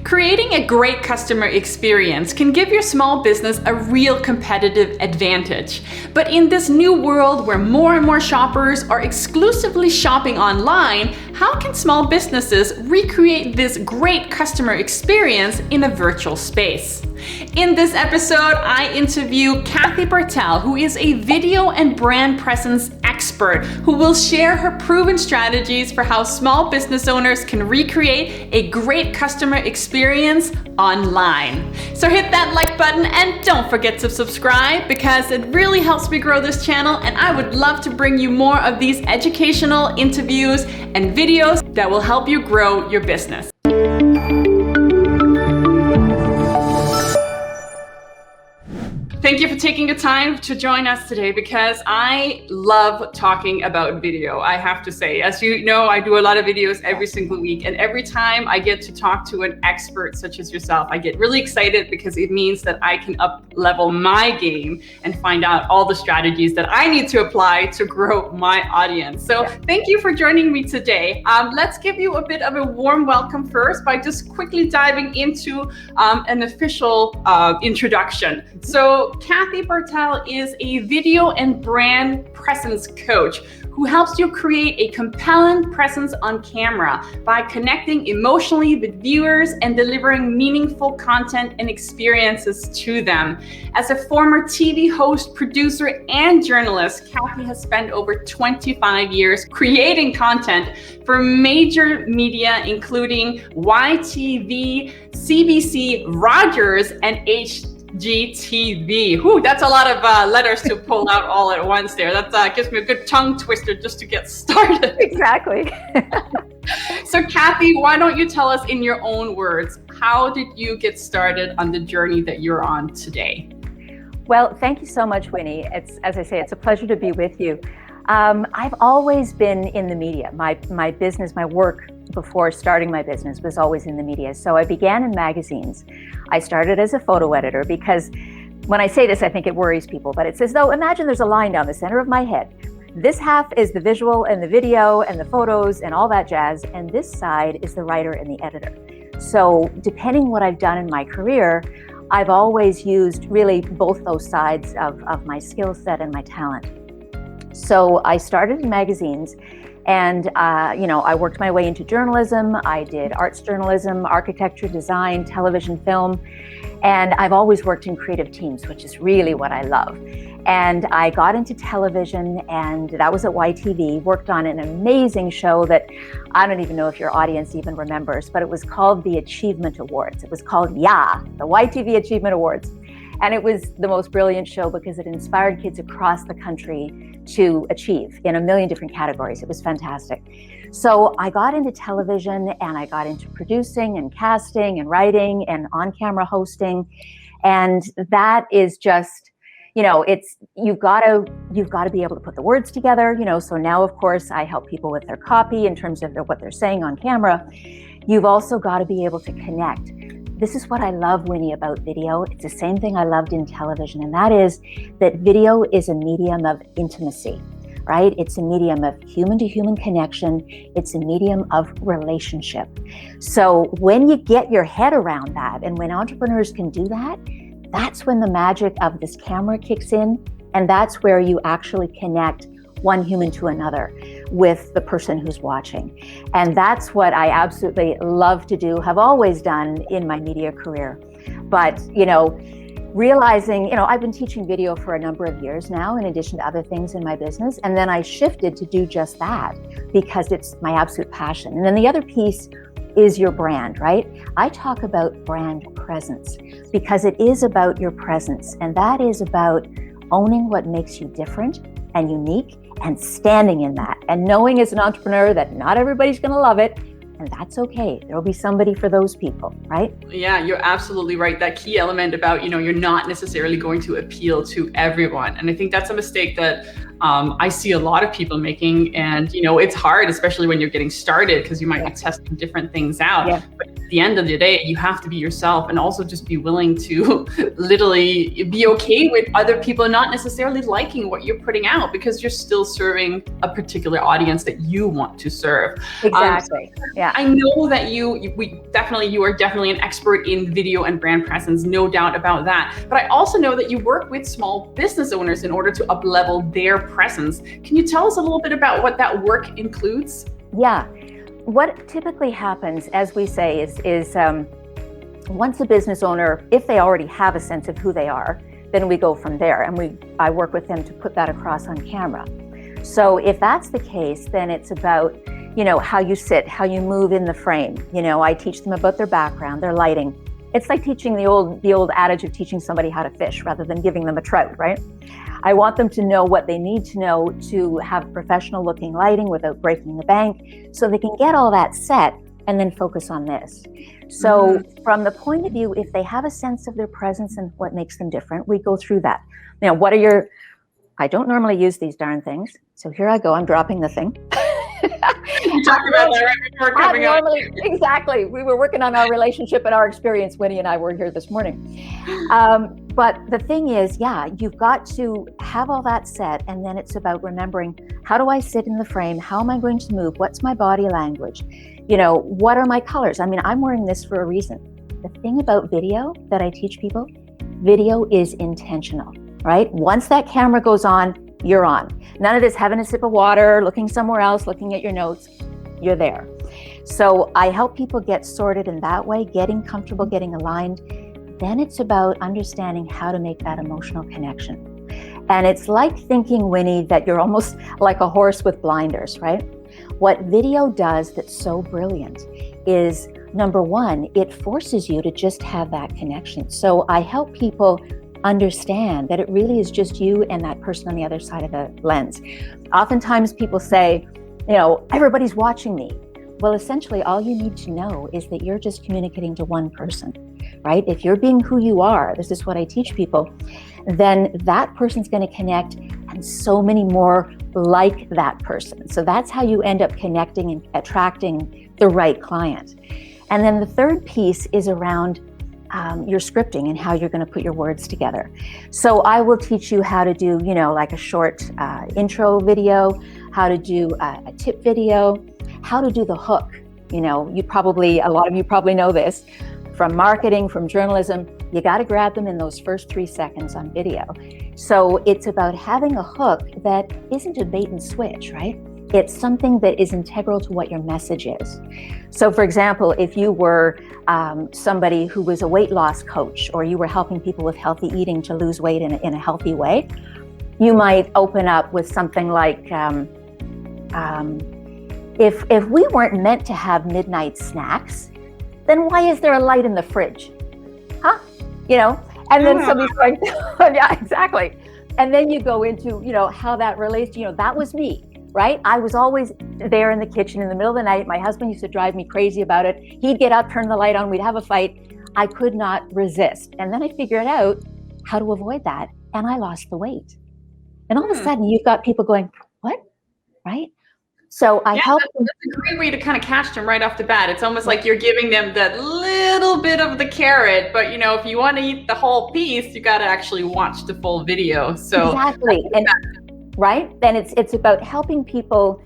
Creating a great customer experience can give your small business a real competitive advantage. But in this new world where more and more shoppers are exclusively shopping online, how can small businesses recreate this great customer experience in a virtual space? In this episode, I interview Kathy Barthel, who is a video and brand presence expert who will share her proven strategies for how small business owners can recreate a great customer experience online. So hit that like button and don't forget to subscribe because it really helps me grow this channel, and I would love to bring you more of these educational interviews and videos that will help you grow your business. Thank you for taking the time to join us today because I love talking about video, I have to say. As you know, I do a lot of videos every single week, and every time I get to talk to an expert such as yourself, I get really excited because it means that I can up-level my game and find out all the strategies that I need to apply to grow my audience. So thank you for joining me today. Let's give you a bit of a warm welcome first by just quickly diving into an official introduction. So Kathy Barthel is a video and brand presence coach who helps you create a compelling presence on camera by connecting emotionally with viewers and delivering meaningful content and experiences to them. As a former TV host, producer, and journalist, Kathy has spent over 25 years creating content for major media, including YTV, CBC, Rogers, and HGTV. Whew, that's a lot of letters to pull out all at once there. That gives me a good tongue twister just to get started. Exactly. So Kathy, why don't you tell us in your own words, how did you get started on the journey that you're on today? Well, thank you so much, Winnie. As I say, it's a pleasure to be with you. I've always been in the media. My business, my work before starting my business was always in the media. So I began in magazines. I started as a photo editor because when I say this, I think it worries people, but it's as though, imagine there's a line down the center of my head. This half is the visual and the video and the photos and all that jazz, and this side is the writer and the editor. So depending what I've done in my career, I've always used really both those sides of my skill set and my talent. So I started in magazines, and I worked my way into journalism. I did arts journalism, architecture, design, television, film, and I've always worked in creative teams, which is really what I love. And I got into television, and that was at YTV, worked on an amazing show that I don't even know if your audience even remembers, but it was called the Achievement Awards. It was called the YTV Achievement Awards. And it was the most brilliant show because it inspired kids across the country to achieve in a million different categories. It was fantastic. So I got into television, and I got into producing and casting and writing and on-camera hosting. And that is just, you've got to be able to put the words together, so now, of course, I help people with their copy in terms of what they're saying on camera. You've also got to be able to connect. This is what I love, Winnie, about video. It's the same thing I loved in television, and that is that video is a medium of intimacy, right? It's a medium of human-to-human connection. It's a medium of relationship. So when you get your head around that, and when entrepreneurs can do that, that's when the magic of this camera kicks in, and that's where you actually connect one human to another with the person who's watching. And that's what I absolutely love to do, have always done in my media career. But, realizing, I've been teaching video for a number of years now, in addition to other things in my business. And then I shifted to do just that because it's my absolute passion. And then the other piece is your brand, right? I talk about brand presence because it is about your presence. And that is about owning what makes you different and unique and standing in that, and knowing as an entrepreneur that not everybody's going to love it, and that's okay. There'll be somebody for those people, right? Yeah, you're absolutely right. That key element about, you're not necessarily going to appeal to everyone. And I think that's a mistake that I see a lot of people making. And, it's hard, especially when you're getting started, because you might be testing different things out. Yeah. But the end of the day, you have to be yourself, and also just be willing to literally be okay with other people not necessarily liking what you're putting out, because you're still serving a particular audience that you want to serve. Exactly. Yeah. I know that you are definitely an expert in video and brand presence, no doubt about that. But I also know that you work with small business owners in order to up-level their presence. Can you tell us a little bit about what that work includes? Yeah. What typically happens, as we say, is once a business owner, if they already have a sense of who they are, then we go from there, and I work with them to put that across on camera. So if that's the case, then it's about, how you sit, how you move in the frame. I teach them about their background, their lighting. It's like teaching the old adage of teaching somebody how to fish rather than giving them a trout, right? I want them to know what they need to know to have professional looking lighting without breaking the bank, so they can get all that set and then focus on this. So from the point of view, if they have a sense of their presence and what makes them different, we go through that. Now, I don't normally use these darn things. So here I go, I'm dropping the thing. You talked about that right before coming on. Exactly. We were working on our relationship and our experience. Winnie and I were here this morning. But the thing is, you've got to have all that set. And then it's about remembering, how do I sit in the frame? How am I going to move? What's my body language? What are my colors? I mean, I'm wearing this for a reason. The thing about video that I teach people, video is intentional, right? Once that camera goes on, you're on. None of this having a sip of water, looking somewhere else, looking at your notes. You're there. So I help people get sorted in that way, getting comfortable, getting aligned. Then it's about understanding how to make that emotional connection. And it's like thinking, Winnie, that you're almost like a horse with blinders, right? What video does that's so brilliant is, number one, it forces you to just have that connection. So I help people understand that it really is just you and that person on the other side of the lens. Oftentimes people say, everybody's watching me. Well, essentially, all you need to know is that you're just communicating to one person, right? If you're being who you are, this is what I teach people, then that person's going to connect, and so many more like that person. So that's how you end up connecting and attracting the right client. And then the third piece is around your scripting and how you're going to put your words together. So I will teach you how to do, like a short intro video, how to do a tip video, how to do the hook. A lot of you probably know this from marketing, from journalism. You got to grab them in those first 3 seconds on video. So it's about having a hook that isn't a bait and switch, right? It's something that is integral to what your message is. So for example, if you were somebody who was a weight loss coach, or you were helping people with healthy eating to lose weight in a healthy way, you might open up with something like, if we weren't meant to have midnight snacks, then why is there a light in the fridge? Huh? And then somebody's like, yeah, exactly. And then you go into, how that relates to, that was me. Right? I was always there in the kitchen in the middle of the night. My husband used to drive me crazy about it. He'd get up, turn the light on, we'd have a fight. I could not resist. And then I figured out how to avoid that, and I lost the weight. And all of a sudden you've got people going, what? Right? So I help them. That's a great way to kind of catch them right off the bat. It's almost like you're giving them that little bit of the carrot, but if you want to eat the whole piece, you got to actually watch the full video. So exactly. Right? Then it's about helping people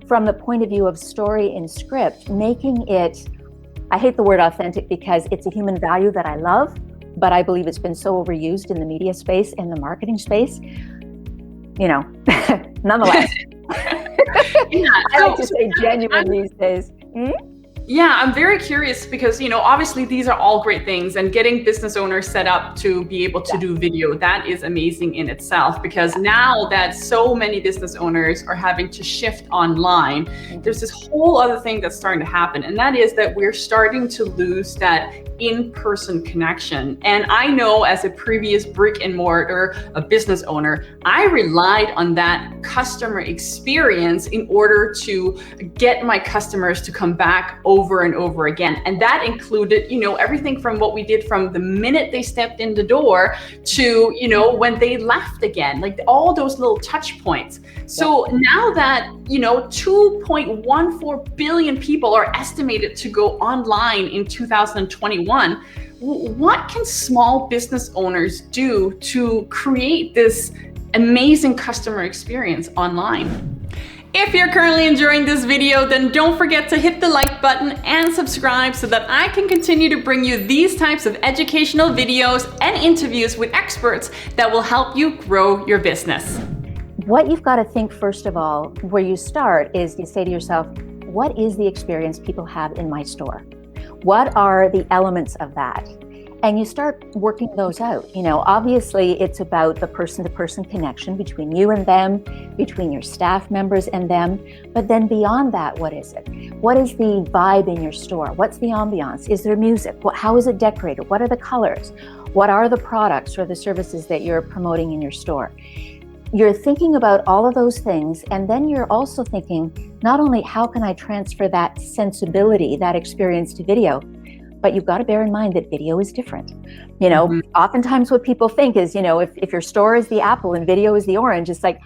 from the point of view of story and script, making it, I hate the word authentic because it's a human value that I love, but I believe it's been so overused in the media space and the marketing space, nonetheless. I like to say genuine these days. Yeah, I'm very curious because, obviously these are all great things, and getting business owners set up to be able to do video, that is amazing in itself, because now that so many business owners are having to shift online, there's this whole other thing that's starting to happen. And that is that we're starting to lose that in-person connection. And I know as a previous brick and mortar, a business owner, I relied on that customer experience in order to get my customers to come back over and over again. And that included, everything from what we did from the minute they stepped in the door to, when they left again, like all those little touch points. So now that, 2.14 billion people are estimated to go online in 2021, what can small business owners do to create this amazing customer experience online? If you're currently enjoying this video, then don't forget to hit the like button and subscribe so that I can continue to bring you these types of educational videos and interviews with experts that will help you grow your business. What you've got to think, first of all, where you start is you say to yourself, what is the experience people have in my store? What are the elements of that? And you start working those out. Obviously it's about the person-to-person connection between you and them, between your staff members and them. But then beyond that, what is it? What is the vibe in your store? What's the ambiance? Is there music? How is it decorated? What are the colors? What are the products or the services that you're promoting in your store? You're thinking about all of those things, and then you're also thinking, not only how can I transfer that sensibility, that experience to video, but you've got to bear in mind that video is different. Oftentimes what people think is, if your store is the apple and video is the orange, it's like,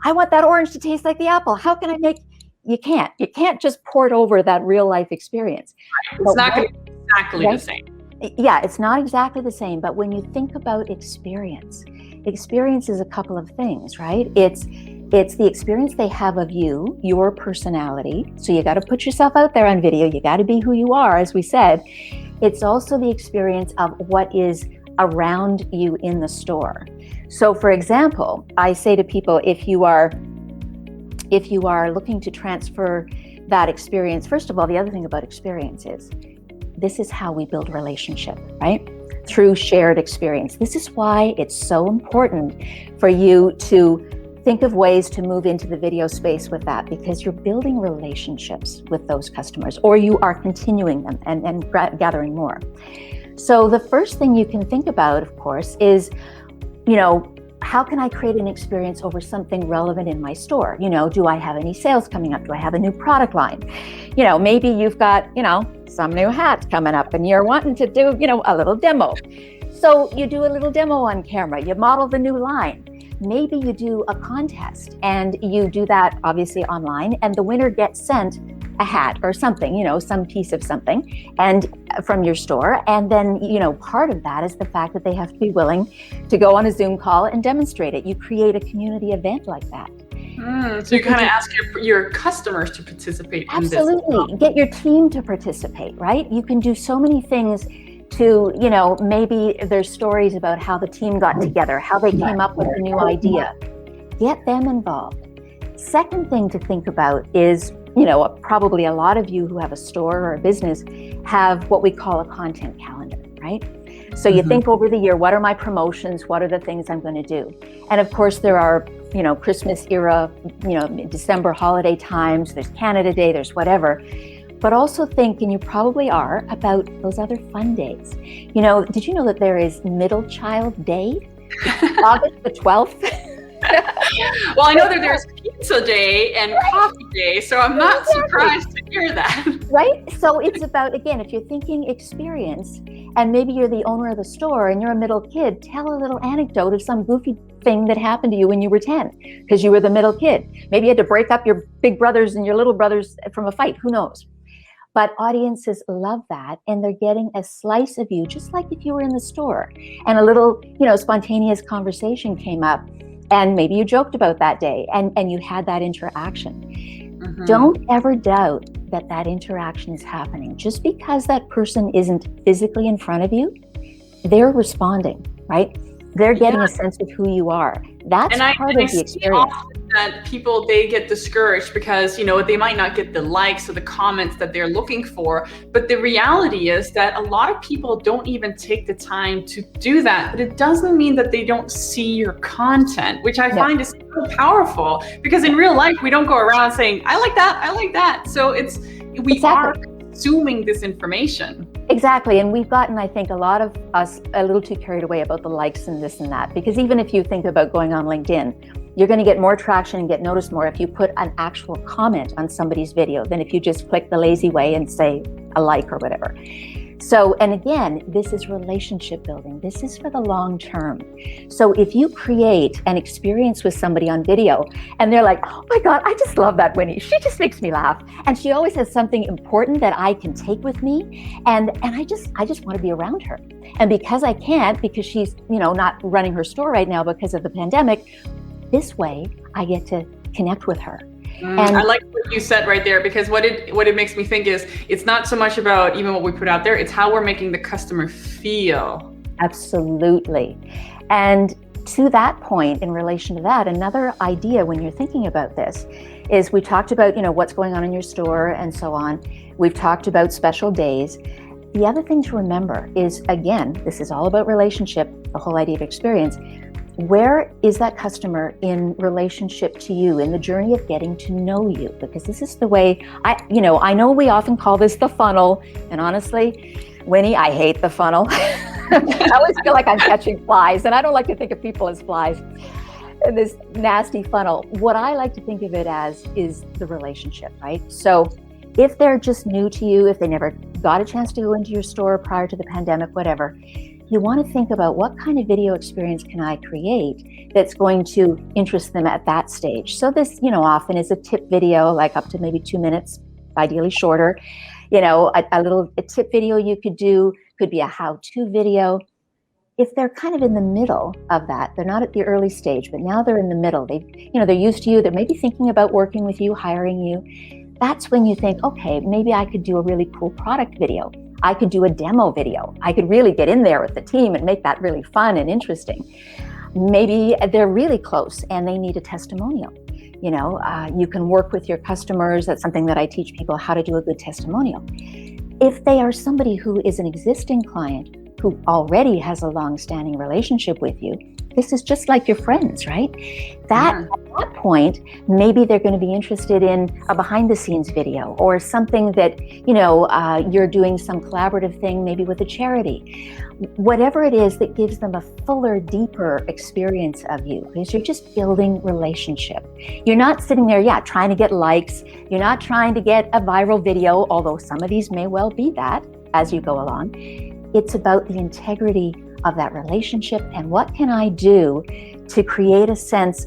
I want that orange to taste like the apple. How can I make? You can't just port over that real life experience. It's not going to be exactly the same. Yeah, it's not exactly the same, but when you think about experience is a couple of things, right? It's the experience they have of you, your personality. So you got to put yourself out there on video. You got to be who you are, as we said. It's also the experience of what is around you in the store. So for example, I say to people, if you are looking to transfer that experience, first of all, the other thing about experience is, this is how we build relationship, right? Through shared experience. This is why it's so important for you to think of ways to move into the video space with that, because you're building relationships with those customers, or you are continuing them and gathering more. So the first thing you can think about, of course, is, how can I create an experience over something relevant in my store? Do I have any sales coming up? Do I have a new product line? Maybe you've got, some new hat coming up and you're wanting to do, a little demo. So you do a little demo on camera, you model the new line. Maybe you do a contest and you do that obviously online, and the winner gets sent a hat or something, some piece of something and from your store. And then, part of that is the fact that they have to be willing to go on a Zoom call and demonstrate it. You create a community event like that. So you kind of ask your customers to participate in this. Absolutely. Get your team to participate, right? You can do so many things to, maybe there's stories about how the team got together, how they came up with a new idea. Get them involved. Second thing to think about is, probably a lot of you who have a store or a business have what we call a content calendar, right? So you think over the year, what are my promotions? What are the things I'm going to do? And of course there are, Christmas era, December holiday times, there's Canada Day, there's whatever. But also think, and you probably are, about those other fun days. Did you know that there is Middle Child Day? August the 12th? Well, I know that there's Pizza Day and Coffee Day, so I'm not surprised to hear that. Right? So it's about, again, if you're thinking experience, and maybe you're the owner of the store and you're a middle kid, tell a little anecdote of some goofy thing that happened to you when you were 10, because you were the middle kid. Maybe you had to break up your big brothers and your little brothers from a fight, who knows? But audiences love that, and they're getting a slice of you, just like if you were in the store and a little, spontaneous conversation came up, and maybe you joked about that day and you had that interaction. Don't ever doubt that interaction is happening. Just because that person isn't physically in front of you, they're responding, right? They're getting a sense of who you are. That's part of the experience. That people, they get discouraged because, they might not get the likes or the comments that they're looking for. But the reality is that a lot of people don't even take the time to do that. But it doesn't mean that they don't see your content, which I find is so powerful, because in real life, we don't go around saying, I like that, I like that. So we are consuming this information. Exactly. And we've gotten, I think, a lot of us a little too carried away about the likes and this and that. Because even if you think about going on LinkedIn, you're going to get more traction and get noticed more if you put an actual comment on somebody's video than if you just click the lazy way and say a like or whatever. So, and again, this is relationship building. This is for the long term. So if you create an experience with somebody on video and they're like, oh my God, I just love that Winnie. She just makes me laugh. And she always has something important that I can take with me. And I just want to be around her. And because I can't, because she's, not running her store right now because of the pandemic, this way I get to connect with her. And I like what you said right there, because what it makes me think is it's not so much about even what we put out there, it's how we're making the customer feel. Absolutely. And to that point, in relation to that, another idea when you're thinking about this is we talked about, what's going on in your store and so on. We've talked about special days. The other thing to remember is, again, this is all about relationship, the whole idea of experience. Where is that customer in relationship to you in the journey of getting to know you? Because this is the way I know we often call this the funnel. And honestly, Winnie, I hate the funnel. I always feel like I'm catching flies, and I don't like to think of people as flies in this nasty funnel. What I like to think of it as is the relationship, right? So if they're just new to you, if they never got a chance to go into your store prior to the pandemic, whatever, you want to think about what kind of video experience can I create that's going to interest them at that stage. So this, often is a tip video, like up to maybe 2 minutes, ideally shorter. A tip video you could do could be a how-to video. If they're kind of in the middle of that, they're not at the early stage, but now they're in the middle. They're used to you. They're maybe thinking about working with you, hiring you. That's when you think, okay, maybe I could do a really cool product video. I could do a demo video. I could really get in there with the team and make that really fun and interesting. Maybe they're really close and they need a testimonial. You can work with your customers. That's something that I teach people, how to do a good testimonial. If they are somebody who is an existing client who already has a long-standing relationship with you, this is just like your friends, right? At that point, maybe they're going to be interested in a behind-the-scenes video or something that, you're doing some collaborative thing, maybe with a charity. Whatever it is that gives them a fuller, deeper experience of you, because you're just building relationship. You're not sitting there, trying to get likes. You're not trying to get a viral video, although some of these may well be that as you go along. It's about the integrity of that relationship and what can I do to create a sense,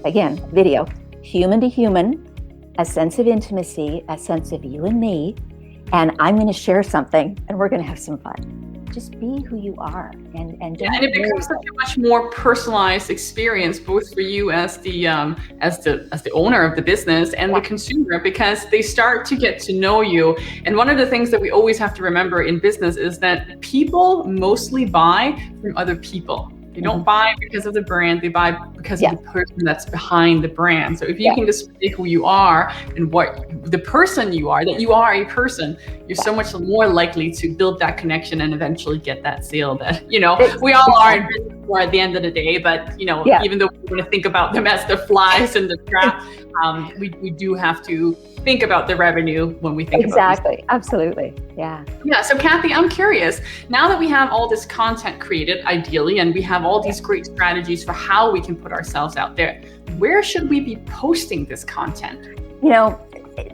again, video, human to human, a sense of intimacy, a sense of you and me, and I'm going to share something and we're going to have some fun. Just be who you are, and it becomes such a much more personalized experience, both for you as the owner of the business and the consumer, because they start to get to know you. And one of the things that we always have to remember in business is that people mostly buy from other people. They don't buy because of the brand, they buy because of the person that's behind the brand. So if you can display who you are and what the person you are, that you are a person, you're so much more likely to build that connection and eventually get that sale that, we all are in business for at the end of the day. But, even though we're going to think about them as the flies in the trap, we do have to think about the revenue when we think about Exactly. Absolutely. Yeah. So Kathy, I'm curious, now that we have all this content created, ideally, and we have all these great strategies for how we can put ourselves out there, where should we be posting this content?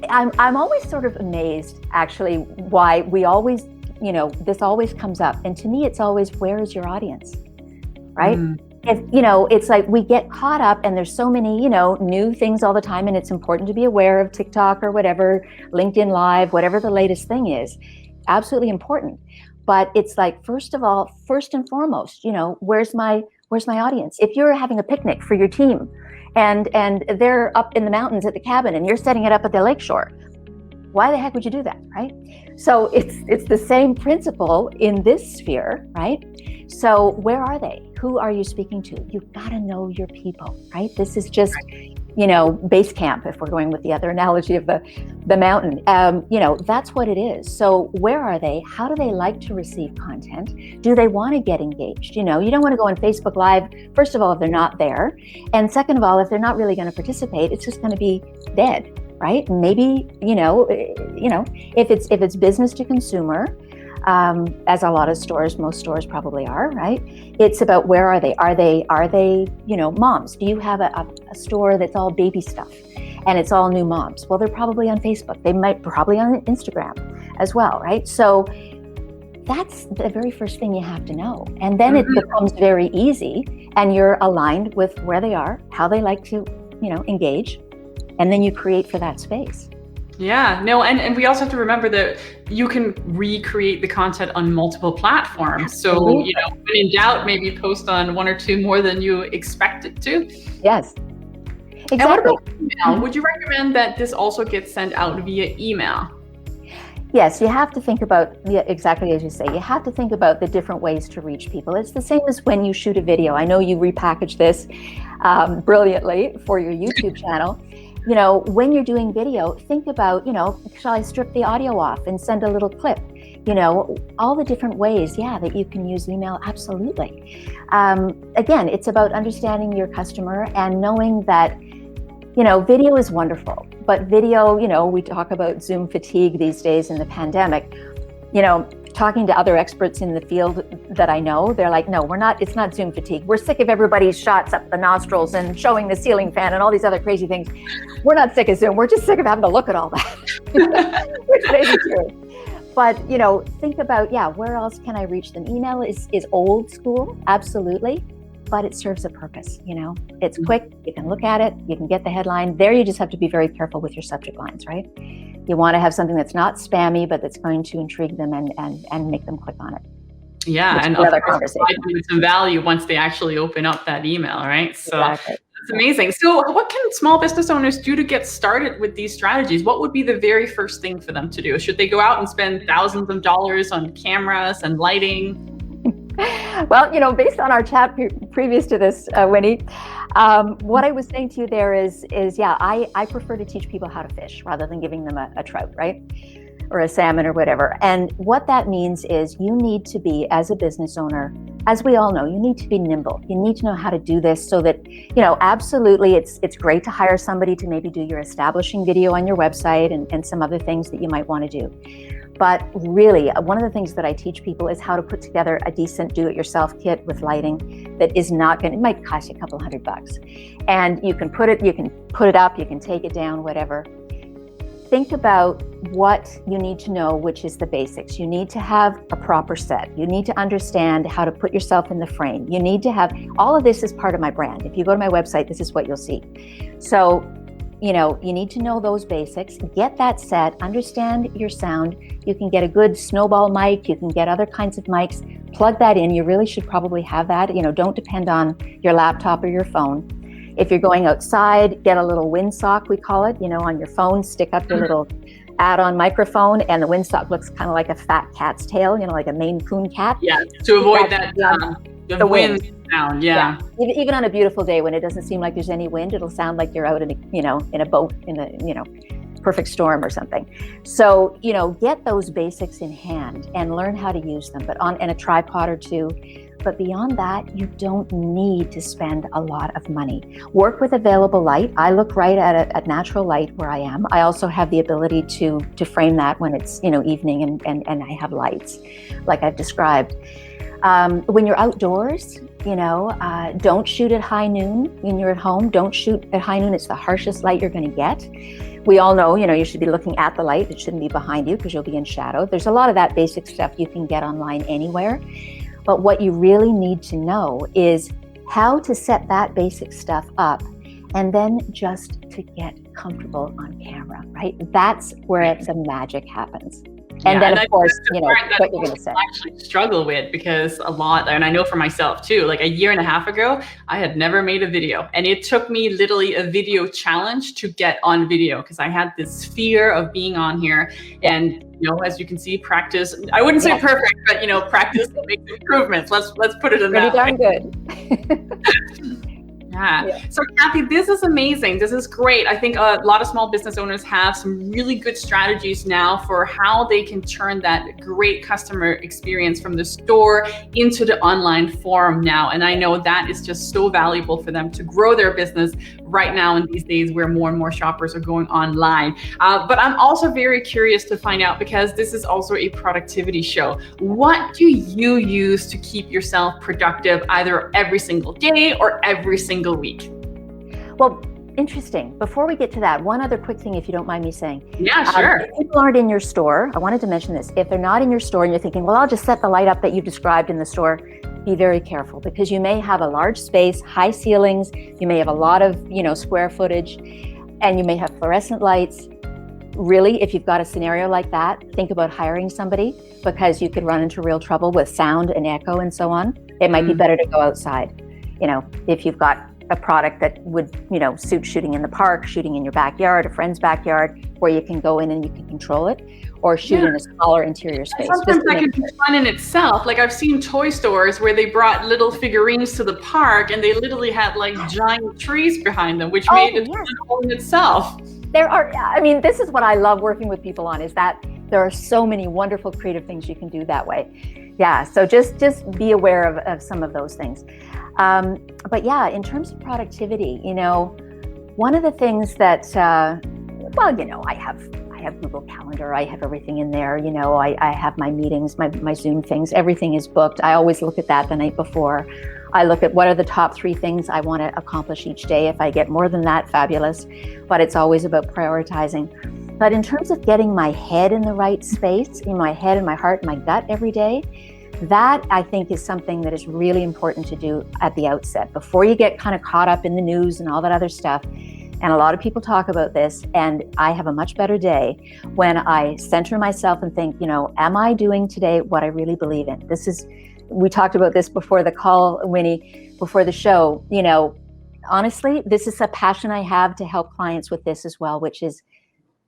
I'm always sort of amazed, actually, why we always, this always comes up. And to me, it's always, where is your audience, right? If, it's like we get caught up and there's so many, new things all the time, and it's important to be aware of TikTok or whatever, LinkedIn Live, whatever the latest thing is, absolutely important. But it's like, first and foremost, where's my audience? If you're having a picnic for your team and they're up in the mountains at the cabin and you're setting it up at the lakeshore, why the heck would you do that, right? So it's the same principle in this sphere, right? So where are they? Who are you speaking to? You've got to know your people, right? This is just, base camp, if we're going with the other analogy of the mountain. That's what it is. So where are they? How do they like to receive content? Do they want to get engaged? You don't want to go on Facebook Live, first of all, if they're not there. And second of all, if they're not really going to participate, it's just going to be dead, right? Maybe, if it's business to consumer, as a lot of stores, most stores probably are, right? It's about where are they? Are they, moms? Do you have a store that's all baby stuff and it's all new moms? Well, they're probably on Facebook. They might probably on Instagram as well, right? So that's the very first thing you have to know. And then it becomes very easy and you're aligned with where they are, how they like to, engage, and then you create for that space. Yeah, no, and we also have to remember that you can recreate the content on multiple platforms. So, when in doubt, maybe post on one or two more than you expected to. Yes, exactly. And what about email? Would you recommend that this also gets sent out via email? Yes, you have to think about, exactly as you say, you have to think about the different ways to reach people. It's the same as when you shoot a video. I know you repackage this brilliantly for your YouTube channel. When you're doing video, think about, shall I strip the audio off and send a little clip? All the different ways, that you can use email, absolutely. Again, it's about understanding your customer and knowing that, video is wonderful, but video, we talk about Zoom fatigue these days in the pandemic. Talking to other experts in the field that I know, they're like, no, it's not Zoom fatigue. We're sick of everybody's shots up the nostrils and showing the ceiling fan and all these other crazy things. We're not sick of Zoom. We're just sick of having to look at all that, which may be true. But, think about, where else can I reach them? Email is old school, absolutely, but it serves a purpose, It's quick, you can look at it, you can get the headline. There you just have to be very careful with your subject lines, right? You want to have something that's not spammy, but that's going to intrigue them and make them click on it. Yeah, and of course, provide them with some value once they actually open up that email, right? So exactly. That's amazing. So what can small business owners do to get started with these strategies? What would be the very first thing for them to do? Should they go out and spend thousands of dollars on cameras and lighting? Well, based on our chat previous to this, Winnie, what I was saying to you there is I prefer to teach people how to fish rather than giving them a trout, right? Or a salmon or whatever. And what that means is you need to be, as a business owner, as we all know, you need to be nimble. You need to know how to do this so that, absolutely, it's great to hire somebody to maybe do your establishing video on your website and some other things that you might want to do. But really, one of the things that I teach people is how to put together a decent do-it-yourself kit with lighting that is not going to, it might cost you a couple $100. And you can put it up, you can take it down, whatever. Think about what you need to know, which is the basics. You need to have a proper set. You need to understand how to put yourself in the frame. You need to have, all of this is part of my brand. If you go to my website, this is what you'll see. So, you need to know those basics, get that set, understand your sound. You can get a good snowball mic, you can get other kinds of mics, plug that in. You really should probably have that. Don't depend on your laptop or your phone. If you're going outside, get a little windsock, we call it, on your phone, stick up your little add-on microphone, and the windsock looks kind of like a fat cat's tail, like a Maine Coon cat. Yeah, to avoid the wind sound. Yeah. Even on a beautiful day when it doesn't seem like there's any wind, it'll sound like you're out in a boat in a perfect storm or something. So, get those basics in hand and learn how to use them, and a tripod or two. But beyond that, you don't need to spend a lot of money. Work with available light. I look right at a natural light where I am. I also have the ability to frame that when it's evening and I have lights like I've described. When you're outdoors, don't shoot at high noon. When you're at home, don't shoot at high noon. It's the harshest light you're going to get. We all know, you should be looking at the light. It shouldn't be behind you because you'll be in shadow. There's a lot of that basic stuff you can get online anywhere. But what you really need to know is how to set that basic stuff up and then just to get comfortable on camera, right? That's where the magic happens. And then, of course, what you're going to say. I actually struggle with because a lot, and I know for myself too, like a year and a half ago, I had never made a video. And it took me literally a video challenge to get on video because I had this fear of being on here. And, as you can see, practice, I wouldn't say perfect, but, practice makes improvements. Let's put it in that way. Pretty darn good. Yeah. So Kathy, this is amazing. This is great. I think a lot of small business owners have some really good strategies now for how they can turn that great customer experience from the store into the online forum now. And I know that is just so valuable for them to grow their business right now in these days where more and more shoppers are going online. But I'm also very curious to find out, because this is also a productivity show. What do you use to keep yourself productive either every single day or every single week? Well, interesting. Before we get to that, one other quick thing, if you don't mind me saying. Yeah, sure. If people aren't in your store, I wanted to mention this. If they're not in your store and you're thinking, well, I'll just set the light up that you described in the store, be very careful, because you may have a large space, high ceilings, you may have a lot of, square footage, and you may have fluorescent lights. Really, if you've got a scenario like that, think about hiring somebody, because you could run into real trouble with sound and echo and so on. It might be better to go outside. If you've got a product that would, suit shooting in the park, shooting in your backyard, a friend's backyard, where you can go in and you can control it, or shoot in a smaller interior space. Sometimes that can be fun in itself. Like I've seen toy stores where they brought little figurines to the park and they literally had like giant trees behind them, which made it fun in itself. This is what I love working with people on, is that there are so many wonderful creative things you can do that way. Yeah, so just be aware of some of those things. But yeah, in terms of productivity, one of the things that, I have Google Calendar, I have everything in there, I have my meetings, my Zoom things, everything is booked. I always look at that the night before. I look at what are the top 3 things I want to accomplish each day. If I get more than that, fabulous. But it's always about prioritizing. But in terms of getting my head in the right space, in my head and my heart and my gut every day, that I think is something that is really important to do at the outset, before you get kind of caught up in the news and all that other stuff. And a lot of people talk about this, and I have a much better day when I center myself and think, am I doing today what I really believe in? We talked about this before the call, Winnie, before the show. Honestly, this is a passion I have to help clients with this as well, which is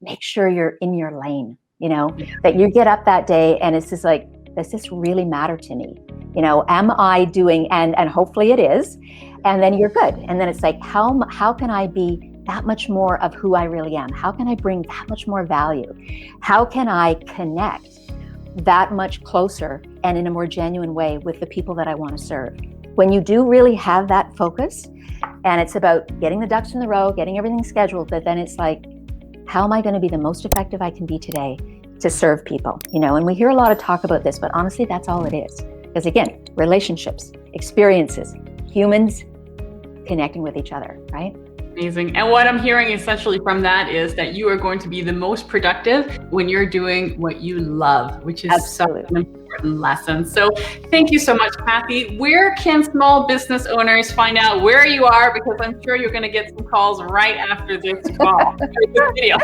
make sure you're in your lane, that you get up that day and it's just like, does this really matter to me? Am I doing, and hopefully it is, and then you're good. And then it's like, how can I be that much more of who I really am? How can I bring that much more value? How can I connect that much closer and in a more genuine way with the people that I want to serve? When you do really have that focus, and it's about getting the ducks in the row, getting everything scheduled, but then it's like, how am I going to be the most effective I can be today to serve people? And we hear a lot of talk about this, but honestly, that's all it is. Because again, relationships, experiences, humans connecting with each other, right? Amazing. And what I'm hearing essentially from that is that you are going to be the most productive when you're doing what you love, which is such an important lesson. So thank you so much, Kathy. Where can small business owners find out where you are? Because I'm sure you're going to get some calls right after this call. Video.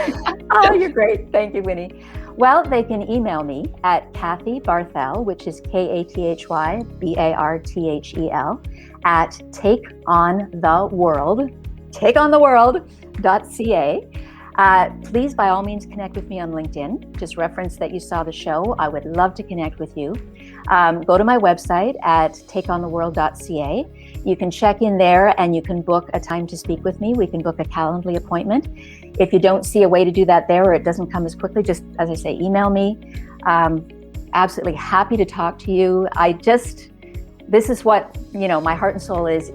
Oh, you're great. Thank you, Winnie. Well, they can email me at Kathy Barthel, which is KathyBarthel at takeontheworld.ca. Please, by all means, connect with me on LinkedIn. Just reference that you saw the show. I would love to connect with you. Go to my website at takeontheworld.ca. You can check in there and you can book a time to speak with me. We can book a Calendly appointment. If you don't see a way to do that there, or it doesn't come as quickly, just, as I say, email me. Absolutely happy to talk to you. This is what, my heart and soul is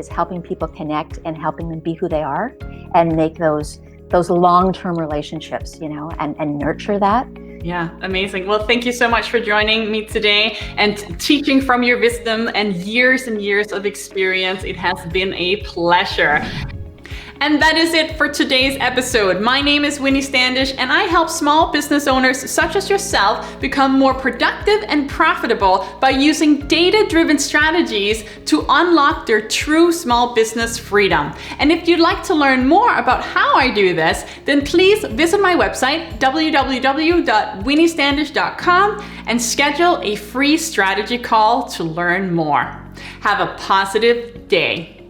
helping people connect and helping them be who they are and make those long-term relationships, and nurture that. Yeah, amazing. Well, thank you so much for joining me today and teaching from your wisdom and years of experience. It has been a pleasure. And that is it for today's episode. My name is Winnie Standish, and I help small business owners such as yourself become more productive and profitable by using data-driven strategies to unlock their true small business freedom. And if you'd like to learn more about how I do this, then please visit my website, www.winniestandish.com, and schedule a free strategy call to learn more. Have a positive day.